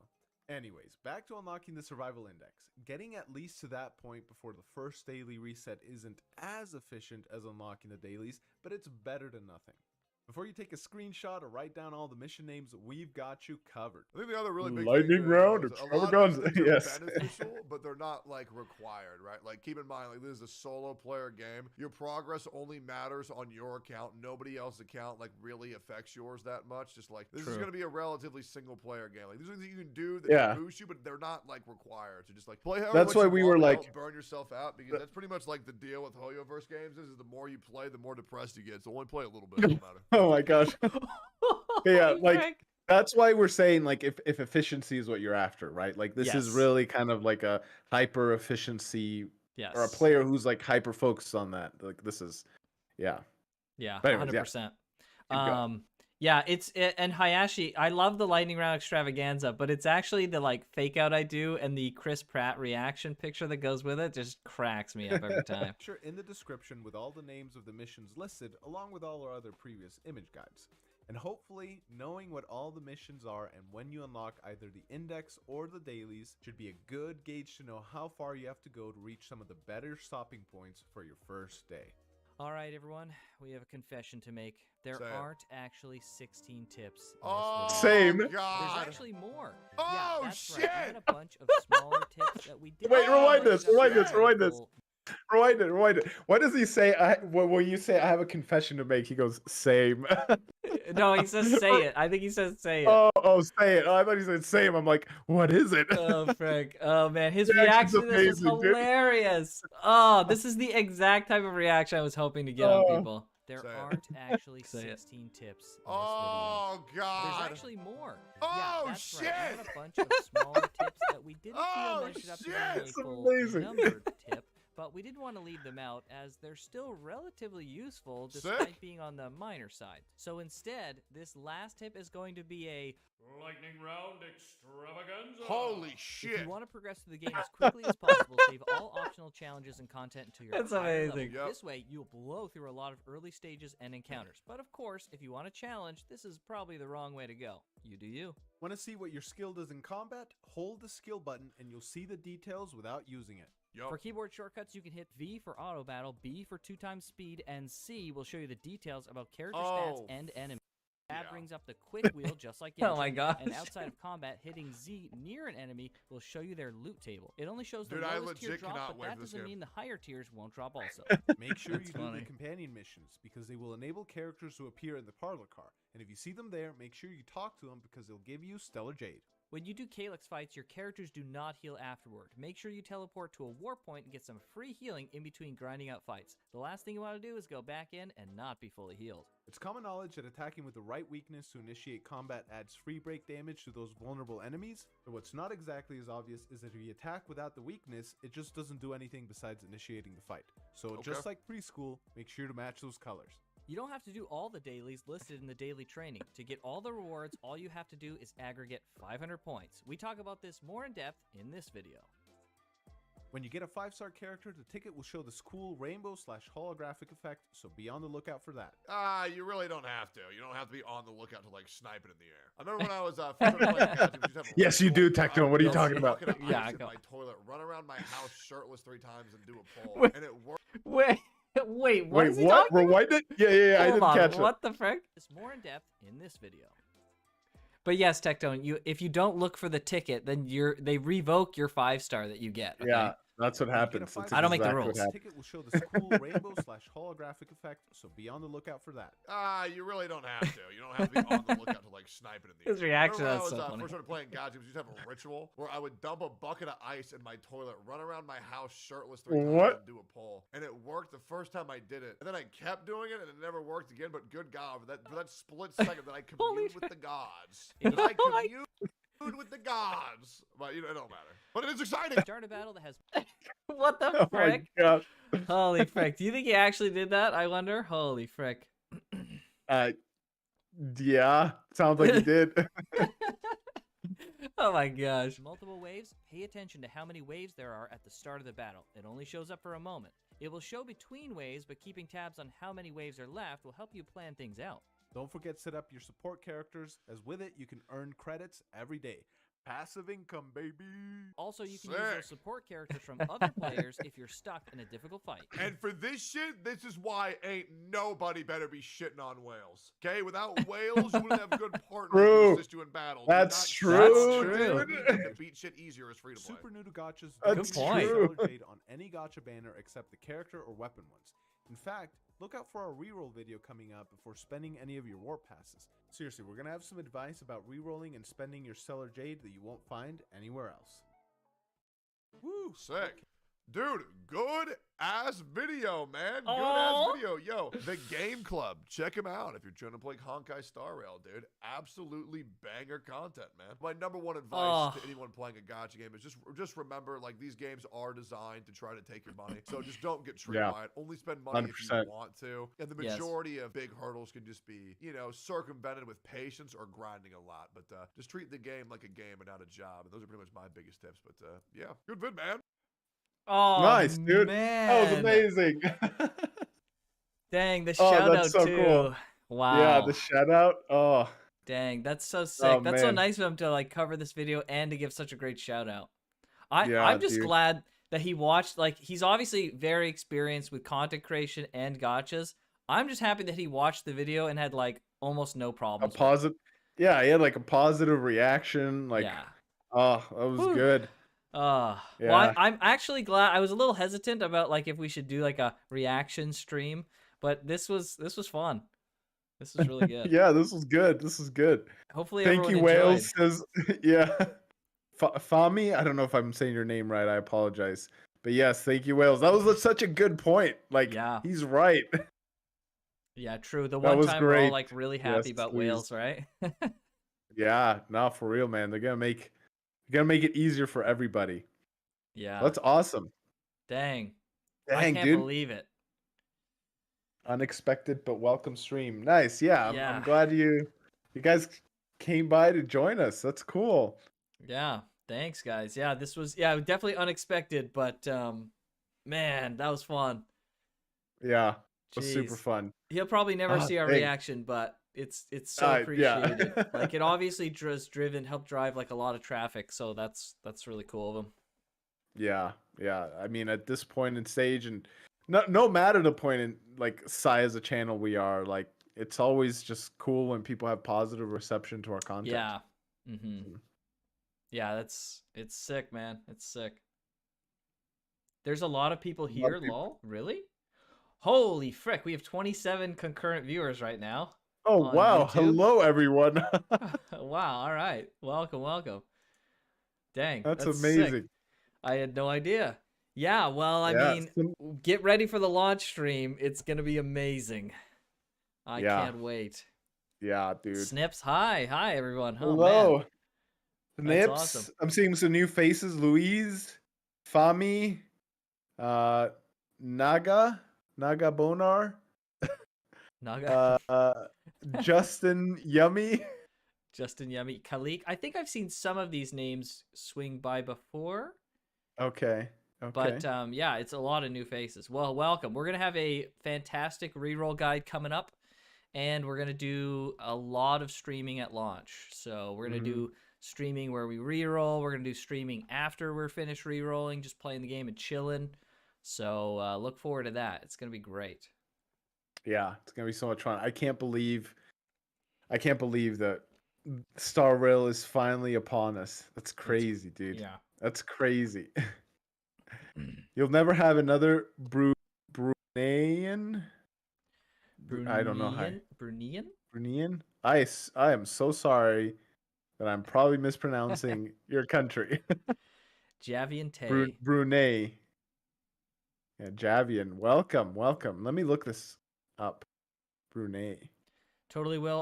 E: Anyways, back to unlocking the survival index. Getting at least to that point before the first daily reset isn't as efficient as unlocking the dailies, but it's better than nothing. Before you take a screenshot or write down all the mission names, we've got you covered.
C: I think the other really big
B: Lightning
C: thing
B: round
C: is
B: or
C: a lot of these
B: guns.
C: things are
B: Yes.
C: beneficial, but they're not like required, right? Like keep in mind, like this is a solo player game. Your progress only matters on your account. Nobody else's account like really affects yours that much. Just like this is going to be a relatively single player game. Like these are things you can do that boost you, but they're not like required. So just like play however
B: That's
C: much
B: why
C: you
B: we
C: want,
B: were
C: but
B: like,
C: don't burn yourself out, because that's pretty much like the deal with Hoyoverse games is the more you play, the more depressed you get. So only play a little bit. It don't matter.
B: oh my gosh. Yeah,
A: Holy
B: like
A: frick.
B: that's why we're saying like if efficiency is what you're after, right? Like this is
A: Yes.
B: really kind of like a hyper efficiency
A: Yes.
B: or a player who's like hyper focused on that. Like this is, yeah.
A: Yeah,
B: But anyways,
A: 100%.
B: going.
A: Yeah, and Hayashi, I love the lightning round extravaganza, but it's actually the like fake out I do and the Chris Pratt reaction picture that goes with it just cracks me up every time.
E: Sure, in the description with all the names of the missions listed, along with all our other previous image guides. And hopefully, knowing what all the missions are and when you unlock either the index or the dailies should be a good gauge to know how far you have to go to reach some of the better stopping points for your first day.
D: All right, everyone, we have a confession to make. There
C: Say it.
D: aren't actually 16 tips.
C: Oh,
B: Same.
D: There's
C: God.
D: actually more.
C: Oh,
D: yeah, that's
C: shit.
D: Right. We had a bunch of smaller tips that we did.
B: Wait, rewind this, rewind this, rewind this.
D: Full-
B: Rewind it. What does he say? When you say I have a confession to make, he goes, same.
A: No, he says say it. I think he says say it.
B: Oh, say it. Oh, I thought he said same. I'm like, what is it?
A: Oh, frick. Oh, man. His
B: Reaction's
A: reaction to this was
B: amazing, dude.
A: hilarious. Oh, this is the exact type of reaction I was hoping to get on people.
D: There
C: Say it.
D: aren't actually
A: Say it.
D: 16 tips in this
C: Oh,
D: video.
C: God.
D: There's actually more.
C: Oh,
D: yeah, that's
C: shit.
D: Right. We had a bunch of smaller tips that we didn't
C: Oh,
D: feel measured up to
C: shit.
D: being a
B: It's
D: full
B: amazing.
D: numbered tip, but we didn't want to leave them out as they're still relatively useful despite
C: Sick.
D: being on the minor side. So instead, this last tip is going to be a
F: Lightning round extravaganza.
C: Holy
D: If
C: shit.
D: you want to progress through the game as quickly as possible, save all optional challenges and content until you're
A: That's
D: at higher level.
A: amazing.
C: Yep.
D: This way, you'll blow through a lot of early stages and encounters. But of course, if you want a challenge, this is probably the wrong way to go. You do you.
E: Want to see what your skill does in combat? Hold the skill button and you'll see the details without using it.
C: Yup.
D: For keyboard shortcuts, you can hit V for auto battle, B for 2x speed, and C will show you the details about character stats
C: Oh,
D: and enemies. That
C: yeah.
D: brings up the quick wheel, just like
A: Oh my
D: Genshin,
A: gosh.
D: And outside of combat, hitting Z near an enemy will show you their loot table. It only shows the
C: Dude, I
D: lowest tier
C: legit
D: drop,
C: cannot
D: but
C: wait
D: that
C: for this
D: doesn't
C: game.
D: mean the higher tiers won't drop also.
E: Make sure you
A: That's
E: do
A: funny.
E: the companion missions because they will enable characters to appear in the parlor car. And if you see them there, make sure you talk to them because they'll give you Stellar Jade.
D: When you do Calyx fights, your characters do not heal afterward. Make sure you teleport to a war point and get some free healing in between grinding out fights. The last thing you want to do is go back in and not be fully healed.
E: It's common knowledge that attacking with the right weakness to initiate combat adds free break damage to those vulnerable enemies, but what's not exactly as obvious is that if you attack without the weakness, it just doesn't do anything besides initiating the fight. So just like preschool, make sure to match those colors.
D: You don't have to do all the dailies listed in the daily training. To get all the rewards, all you have to do is aggregate 500 points. We talk about this more in depth in this video.
E: When you get a 5-star character, the ticket will show this cool rainbow/holographic effect, so be on the lookout for that.
C: You really don't have to. You don't have to be on the lookout to like snipe it in the air. I remember when I was first playing Gotcha, we used to have a
B: Yes, you do,
C: ritual.
B: Tectone. What are you
C: I would
B: talking about?
C: bucket of
A: Yeah,
C: ice in
A: go.
C: my toilet, run around my house shirtless 3 times, and do a pull,
A: Wait.
C: and it worked.
A: Wait, what
B: Wait,
A: is he
B: what?
A: talking about?
B: Rewind it? Yeah, I
A: Hold
B: didn't
A: on,
B: catch it.
A: what the frick?
D: This more in depth in this video.
A: But yes, Tectone, if you don't look for the ticket, then they revoke your 5-star that you get. Okay?
B: Yeah, that's what
E: When you get a
B: happens. That's
E: 5-star
A: I don't make the
B: exactly what
A: rules.
E: The
B: happens.
E: ticket will show this cool rainbow/holographic effect, so be on the lookout for that.
C: You really don't have to. You don't have to be on the lookout to like snipe it in the air.
A: His reaction,
C: I remember
A: that's
C: when I
A: so
C: was
A: funny.
C: first started playing Gotcha, we used to have a ritual where I would dump a bucket of ice in my toilet, run around my house shirtless 3 times,
B: What?
C: and do a pull. And it worked the first time I did it. And then I kept doing it, and it never worked again. But good God, for that split second that I
A: Holy
C: communed with the gods.
A: Oh
C: That I
A: my-
C: communed with the gods. But you know, it don't matter. But it is exciting.
D: Start a battle that has
A: What the
B: Oh my
A: frick?
B: gosh.
A: Holy frick. Do you think he actually did that? I wonder. Holy frick.
B: Yeah, sounds like you did.
A: Oh my gosh.
D: multiple waves. Pay attention to how many waves there are at the start of the battle. It only shows up for a moment. It will show between waves, but keeping tabs on how many waves are left will help you plan things out.
E: Don't forget to set up your support characters, as with it you can earn credits every day. Passive income, baby.
D: Also, you can use
C: Sick.
D: those support characters from other players if you're stuck in a difficult fight.
C: And for this shit, this is why ain't nobody better be shitting on whales. Okay? Without whales, you wouldn't have good partners
B: True.
C: to assist you in battle. Do
B: That's
C: not shit
B: true,
C: on
A: true.
C: JP. To beat shit easier is free to play.
E: Super new to gachas.
B: That's
E: don't
A: point.
E: use
B: true.
E: Stellar Jade on any gacha banner except the character or weapon ones. In fact, look out for our reroll video coming up before spending any of your warp passes. Seriously, we're gonna have some advice about rerolling and spending your Stellar Jade that you won't find anywhere else.
C: Woo, sick. Dude, good ass video, man. Good
A: Aw.
C: ass video. Yo, the Game Club. Check him out if you're trying to play Honkai Star Rail, dude. Absolutely banger content, man. My number one advice to anyone playing a gacha game is just remember, like, these games are designed to try to take your money. So just don't get tricked by it. Only spend money if you
B: 100%.
C: want to. And the
A: Yes.
C: majority of big hurdles can just be, you know, circumvented with patience or grinding a lot. But just treat the game like a game and not a job. And those are pretty much my biggest tips. But yeah, good vid, man.
A: Oh,
B: Nice, dude.
A: man.
B: That was amazing.
A: Dang, the
B: Oh,
A: shout out
B: that's so
A: too.
B: cool.
A: Wow.
B: Yeah, the shout out. Oh,
A: Dang, that's so sick.
B: Oh,
A: That's so
B: man.
A: nice of him to like cover this video and to give such a great shout out. I'm
B: Yeah,
A: just
B: dude.
A: glad that he watched. Like, he's obviously very experienced with content creation and gotchas. I'm just happy that he watched the video and had like almost no
B: a
A: problems. with it.
B: positive. Yeah, he had like a positive reaction. Like,
A: Yeah.
B: oh, that was
A: Whew.
B: good.
A: Well,
B: Yeah.
A: I'm actually glad. I was a little hesitant about like if we should do like a reaction stream, but this was fun. This was really good.
B: Yeah, this was good. This was good.
A: Hopefully
B: Thank
A: everyone
B: you,
A: enjoyed.
B: Wales says, yeah. Fami, I don't know if I'm saying your name right. I apologize. But yes, thank you, Wales. That was such a good point. Like,
A: Yeah.
B: he's right.
A: Yeah, true. The
B: That
A: one
B: was
A: time we're all
B: great.
A: like really happy
B: Yes,
A: about
B: please.
A: whales, right?
B: Yeah, no, for real, man. They're gonna make it easier for everybody.
A: Yeah.
B: That's awesome.
A: Dang. I
B: Dang,
A: can't
B: dude.
A: believe it.
B: Unexpected but welcome stream. Nice. Yeah, I'm
A: Yeah.
B: glad you guys came by to join us. That's cool.
A: Yeah. Thanks, guys. Yeah, this was definitely unexpected, but man, that was fun.
B: Yeah, it was super
A: Jeez.
B: fun.
A: He'll probably never see our
B: thanks.
A: reaction, but it's so
B: Yeah.
A: appreciated. Like, it obviously helped drive like a lot of traffic, so that's really cool of him.
B: Yeah, yeah. I mean, at this point in stage, and no matter the point in like size of channel we are, like, it's always just cool when people have positive reception to our content.
A: Yeah. Mm-hmm. Yeah, it's sick, man. It's sick. There's a lot of people here, lol. Really? Holy frick, we have 27 concurrent viewers right now.
B: Oh,
A: on
B: wow.
A: YouTube.
B: Hello, everyone.
A: Wow, all right. Welcome. Dang.
B: That's
A: sick.
B: amazing.
A: I had no idea. Yeah, well, I
B: Yeah,
A: mean, get ready for the launch stream. It's going to be amazing. I
B: Yeah.
A: can't wait.
B: Yeah, dude.
A: Snips, hi everyone. Oh,
B: Hello.
A: man.
B: Nips.
A: That's awesome.
B: I'm seeing some new faces. Louise, Fami, Naga Bonar,
A: Naga.
B: Justin Yummy.
A: Justin Yummy. Kalik. I think I've seen some of these names swing by before.
B: Okay.
A: But yeah, it's a lot of new faces. Well, welcome. We're going to have a fantastic reroll guide coming up, and we're going to do a lot of streaming at launch. So we're going to do streaming where we reroll. We're going to do streaming after we're finished rerolling, just playing the game and chilling. So look forward to that. It's going to be great.
B: Yeah, it's gonna be so much fun. I can't believe that Star Rail is finally upon us. That's crazy, dude.
A: Yeah.
B: That's crazy. You'll never have another Bruneian. I don't know how.
A: Bruneian?
B: I am so sorry that I'm probably mispronouncing your country.
A: Javian Tay.
B: Brunei. Yeah, Javian. Welcome. Let me look this up. Brunei.
A: Totally will.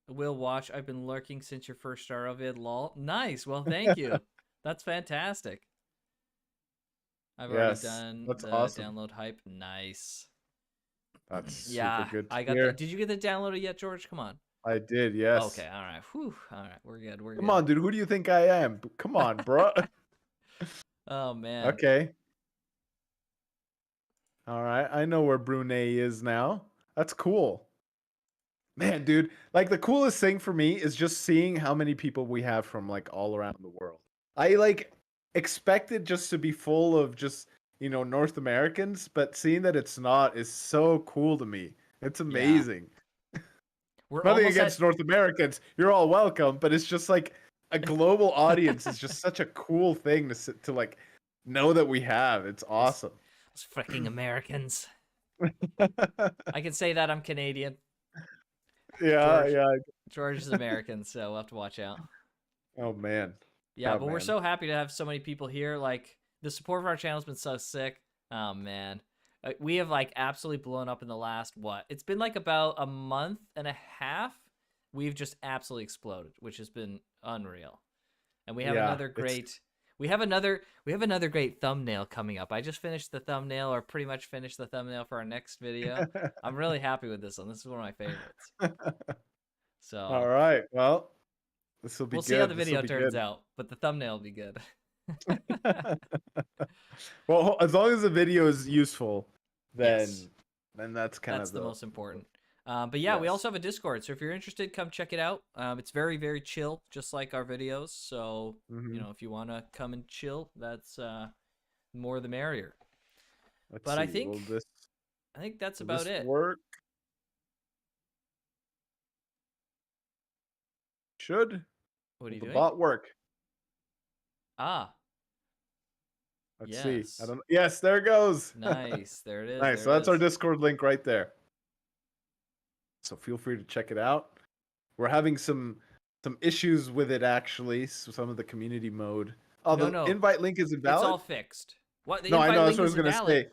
A: Will watch. I've been lurking since your first Star vid. Lol. Nice. Well, thank you. That's fantastic. I've already done
B: that's
A: the
B: awesome.
A: download hype. Nice.
B: That's super good.
A: I got that. Did you get the downloaded yet, George? Come on.
B: I did, yes.
A: Okay, all right. Whew. All right, we're good.
B: Come on, dude. Who do you think I am? Come on, bro.
A: Oh man.
B: Okay. All right. I know where Brunei is now. That's cool. Man, dude, like the coolest thing for me is just seeing how many people we have from like all around the world. I like expected just to be full of just, North Americans, but seeing that it's not is so cool to me. It's
A: Yeah.
B: amazing.
A: We're
B: Nothing
A: almost
B: against
A: at
B: North Americans. You're all welcome, but it's just like a global audience is just such a cool thing to like know that we have. It's awesome.
A: those freaking Americans. I can say that I'm Canadian.
B: Yeah,
A: George,
B: yeah.
A: George is American, so we'll have to watch out.
B: Oh man.
A: Yeah,
B: Oh
A: but we're
B: man.
A: so happy to have so many people here. Like the support of our channel has been so sick. Oh man, we have like absolutely blown up in the last what? It's been like about a month and a half. We've just absolutely exploded, which has been unreal. And we have
B: Yeah,
A: another great. We have another great thumbnail coming up. I just finished the thumbnail, or pretty much finished the thumbnail for our next video. I'm really happy with this one. This is one of my favorites. So
B: All right. Well, this will be
A: we'll
B: good.
A: see how the
B: This will
A: video
B: be
A: turns
B: good.
A: out, but the thumbnail will be good.
B: Well, as long as the video is useful, then
A: Yes.
B: that's kind
A: That's
B: of
A: the most important. But yeah, we
B: Yes.
A: also have a Discord, so if you're interested, come check it out. It's very, very chill, just like our videos. So
B: Mhm.
A: if you want to come and chill, that's more the merrier.
B: Let's
A: But
B: see.
A: I think
B: Will this
A: that's
B: will
A: about
B: this
A: it.
B: work? Should
A: What are
B: will
A: you
B: the
A: doing?
B: bot work?
A: Ah,
B: Let's see.
A: yes.
B: I don't. Yes, there it goes.
A: Nice. There it is.
B: Nice.
A: There
B: So
A: it
B: that's our
A: is.
B: Discord link right there. So feel free to check it out. We're having some issues with it actually. So some of the community mode. Oh,
A: No,
B: the
A: no.
B: invite link is
A: It's
B: invalid.
A: all fixed. What? The
B: No, I
A: invite
B: know. That's
A: link
B: what I was
A: is
B: gonna
A: invalid.
B: say.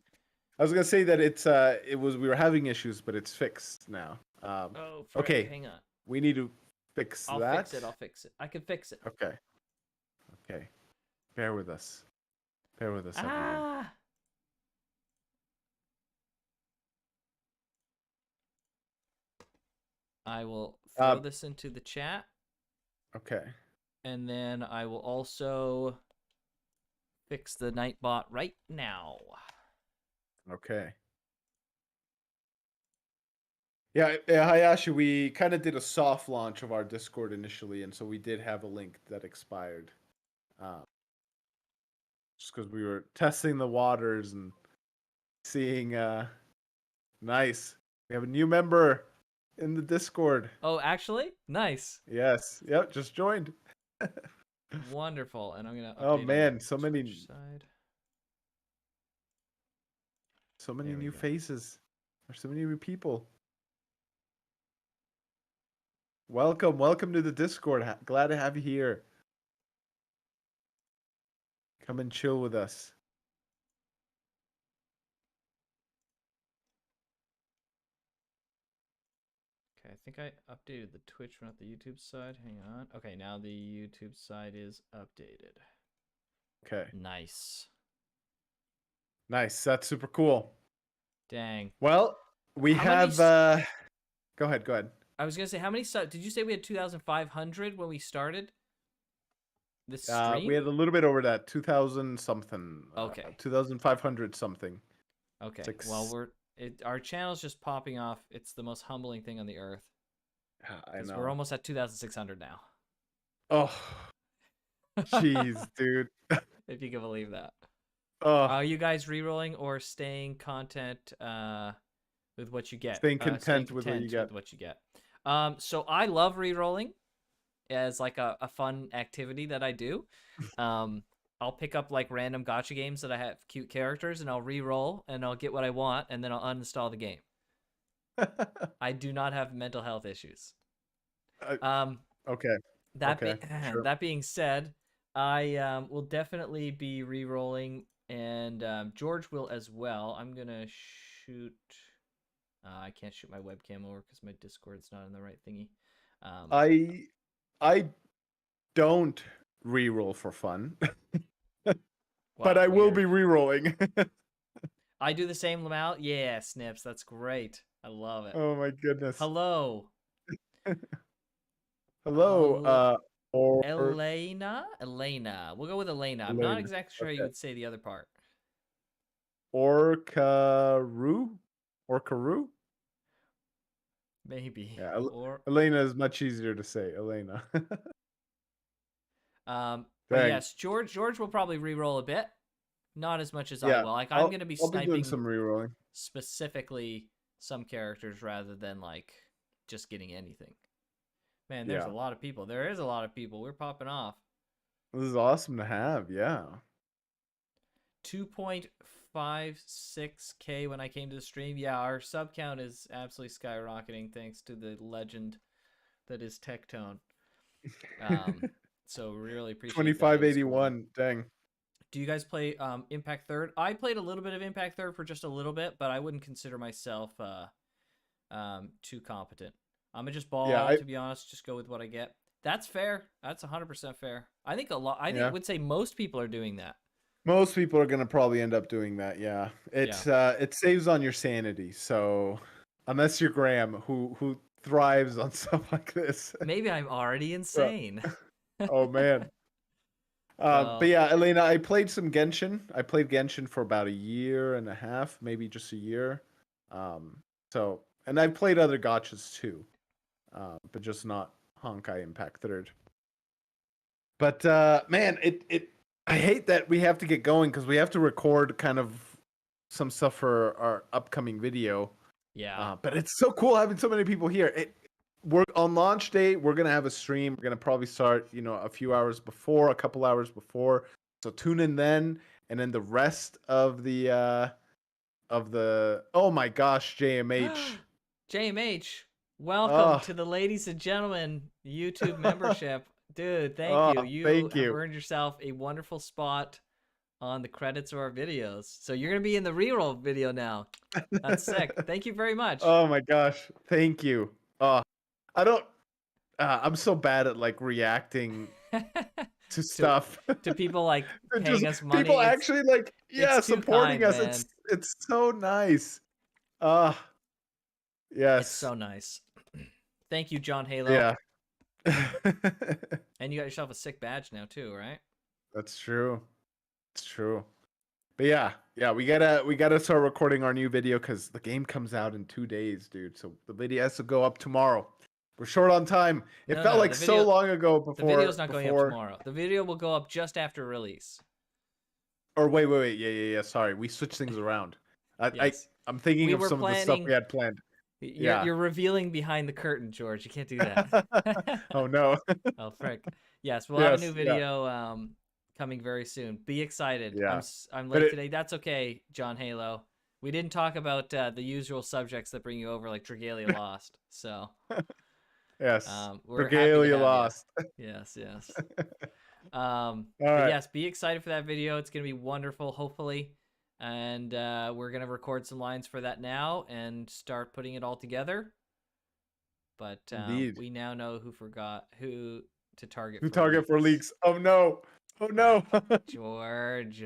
B: I was gonna say that we were having issues, but it's fixed now.
A: Oh, frick.
B: Okay,
A: Hang on.
B: we need to fix
A: I'll
B: that.
A: fix it. I'll fix it. I can fix it.
B: Okay. Okay. Bear with us. Bear with us, everyone.
A: Ah. I will throw this into the chat,
B: Okay.
A: and then I will also fix the Nightbot right now.
B: Okay. Yeah, Hayashi, we kind of did a soft launch of our Discord initially, and so we did have a link that expired. Just because we were testing the waters and seeing nice. We have a new member in the Discord.
A: Oh, actually? Nice.
B: Yes. Yep, just joined.
A: Wonderful. And I'm going to update
B: Oh
A: on
B: man,
A: the
B: so
A: Twitch
B: many
A: side.
B: new
A: There we go.
B: faces. There's so many new people. Welcome to the Discord. Glad to have you here. Come and chill with us.
A: Okay, I think I updated the Twitch, but not the YouTube side. Hang on. Okay, now the YouTube side is updated.
B: Okay.
A: Nice.
B: Nice. That's super cool.
A: Dang.
B: Well, we
A: How many
B: have go ahead.
A: I was going to say, how many subs? Did you say we had 2,500 when we started this stream?
B: We had a little bit over that, 2,000 something.
A: Okay.
B: 2,500 something.
A: Okay.
B: Six.
A: Well, our channel's just popping off. It's the most humbling thing on the earth.
B: I know.
A: We're almost at 2,600 now.
B: Oh, jeez, dude.
A: If you can believe that.
B: Oh,
A: Are you guys rerolling or staying content with what you get?
B: Staying content with what you get.
A: With what you get. So I love rerolling as like a fun activity that I do. I'll pick up like random gacha games that I have cute characters, and I'll re-roll, and I'll get what I want, and then I'll uninstall the game. I do not have mental health issues.
B: Okay. Sure.
A: That being said, I will definitely be re-rolling, and George will as well. I'm gonna shoot. I can't shoot my webcam over because my Discord's not in the right thingy.
B: I don't re-roll for fun.
A: Wow,
B: but I will
A: weird.
B: be re-rolling.
A: I do the same amount. Yeah, Snips, that's great. I love it.
B: Oh my goodness.
A: Hello.
B: Hello. Or
A: Elena. We'll go with Elena. I'm not
B: Elena,
A: exactly sure how you
B: okay.
A: would say the other part.
B: Orcaru?
A: Maybe.
B: Yeah,
A: Or
B: Elena is much easier to say. Elena.
A: but
B: Dang.
A: yes, George will probably re-roll a bit. Not as much as I
B: Yeah,
A: will. Like I'm gonna be
B: I'll be doing
A: sniping
B: some rerolling.
A: specifically some characters rather than like just getting anything. Man, there's
B: Yeah.
A: a lot of people. There is a lot of people. We're popping off.
B: This is awesome to have. Yeah.
A: 2.56K when I came to the stream. Yeah, our sub count is absolutely skyrocketing thanks to the legend that is TECTONE. So really appreciate that. It's cool.
B: 2581. Dang.
A: Do you guys play Impact Third? I played a little bit of Impact Third for just a little bit, but I wouldn't consider myself too competent. I'm gonna just ball out, to be honest. Just go with what I get. That's fair. That's 100% fair. I think a lot. I would say most people are doing that.
B: Most people are gonna probably end up doing that. Yeah. It saves on your sanity. So unless you're Graham, who thrives on stuff like this.
A: Maybe I'm already insane.
B: Oh man. But yeah, Elena, I played some Genshin. I played Genshin for about a year and a half, maybe just a year. And I've played other gachas too, but just not Honkai Impact Third. But man, I hate that we have to get going because we have to record kind of some stuff for our upcoming video.
A: Yeah.
B: But it's so cool having so many people here. We're on launch day. We're gonna have a stream. We're gonna probably start, a few hours before, a couple hours before. So tune in then, and then the rest of the oh my gosh, JMH.
A: JMH, welcome to the ladies and gentlemen YouTube membership, dude. Thank you. You have earned yourself a wonderful spot on the credits of our videos. So you're gonna be in the reroll video now. That's sick. Thank you very much.
B: Oh my gosh, thank you. I'm so bad at like reacting to stuff.
A: To people like paying us money.
B: People actually like, supporting us.
A: Man.
B: It's so nice. Yes.
A: It's so nice. Thank you, John Halo.
B: Yeah.
A: And you got yourself a sick badge now too, right?
B: That's true. It's true. But yeah, we gotta start recording our new video because the game comes out in 2 days, dude. So the video has to go up tomorrow. We're short on time. It felt like so long ago before.
A: The video's not going up tomorrow. The video will go up just after release.
B: Or wait. Yeah. Sorry, we switched things around. I'm thinking of some of the stuff we had planned.
A: You're revealing behind the curtain, George. You can't do that.
B: Oh no.
A: Oh frick. Yes, we'll have a new video coming very soon. Be excited.
B: Yeah.
A: I'm late today. That's okay, John Halo. We didn't talk about the usual subjects that bring you over, like Dragalia Lost. So.
B: Yes.
A: Dragalia
B: Lost.
A: Yes.
B: All
A: right.
B: right.
A: Yes, be excited for that video. It's gonna be wonderful, hopefully. And we're gonna record some lines for that now and start putting it all together. But we now know who to target.
B: Who target for leaks? Oh no!
A: George.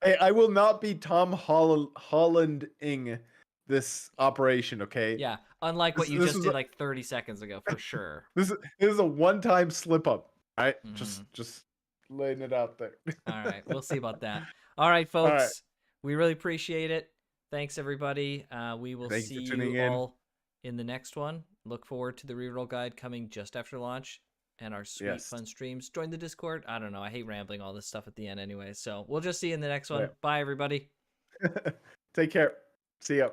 B: Hey, I will not be Tom Hollanding this operation. Okay.
A: Yeah. Unlike what you just did like 30 seconds ago, for sure.
B: This is a one-time slip up. All right, just laying it out there.
A: All right, we'll see about that. All right, folks. We really appreciate it. Thanks, everybody. We will see you all in the next one. Look forward to the reroll guide coming just after launch and our sweet, fun streams. Join the Discord. I don't know. I hate rambling all this stuff at the end anyway. So we'll just see you in the next one. Bye, everybody.
B: Take care. See ya.